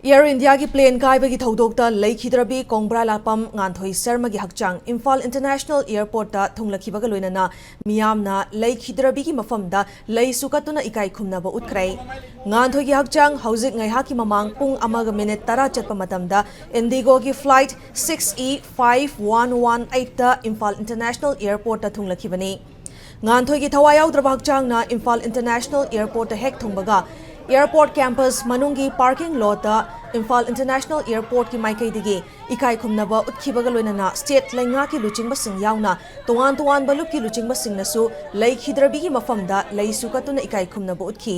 Air India की plane कायबगी थौदोक्ता लेखिद्रबी कोंगब्रा लापम Nganthoi'S Sharma की हकचांग Imphal international airport ता थुंगलखिबगा लोइनना मियामना लेखिद्रबी की मफमदा लेसुकतुना इकाई खुमनबा उतखरै Nganthoi की हकचांग हौजिक ngaiha की ममांग पुंग अमग मिनिट 10 चटपा मतमदा इंडिगो की फ्लाइट 6E5118 ता इम्फाल इंटरनेशनल एयरपोर्ट ता थुंगलखिबनी Nganthoi की थवा याउद्रबा हकचांगना इम्फाल इंटरनेशनल एयरपोर्ट ता हेक थुंगबगा एयरपोर्ट कैंपस मनुंगी parking lot Imphal international airport की माइकईदगी इकाई खुमनबा उतखिबगा लोइनना स्टेट लेंगा की लुचिंगबसिंग याउना तोवान तोवान बलुप की लुचिंगबसिंगनसु लेखिद्रबी की मफमदा लेसुकतुना इकाई खुमनबा उतखि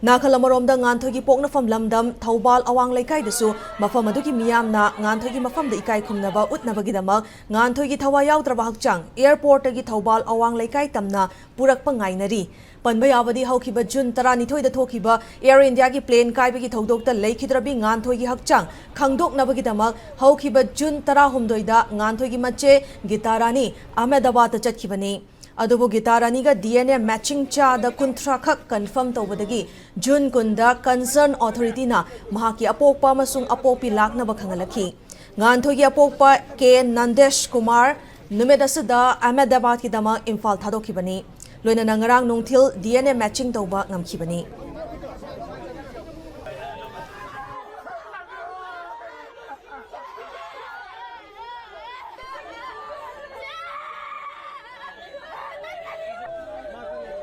नाखलमरोमदा Nganthoi की पोकनफम लमदम थौबाल अवांग लेकाइदसु मफम अदुगी मियामना Nganthoi की मफमदा इकाई खुमनबा उतनबगिदमक Nganthoi की थवा याउद्रबा हकचांग एयरपोर्ट की थौबाल अवांग लेकाइ तमना पुरकपा ngainari पनबा याबदी हौखिबा जून 12 दा थोखिबा एयर इंडिया की प्लेन कायबगी थौदोक्ता लेखिद्रबी Nganthoi की हकचांग खंगदोकनबगिदमक हौखिबा जून 13 दा Nganthoi की मच्चे Geetarani Ahmedabad चटखिबनी अदुबो गीतारानीगा DNA matching चादा कुंथ्रा खक confirm तौबदगी जून 10 कंसर्न अथॉरिटीना महाकी अपोकपा अमसुंग अपोकपी लाकनबा खंगलखि Nganthoi की अपोकपा के नंदेश कुमार नुमित असदा अहमदाबाद की दमा इम्फाल थादोखिबनी लोइना नंगरांग नोंथिल DNA मैचिंग तौबा ngamkhibani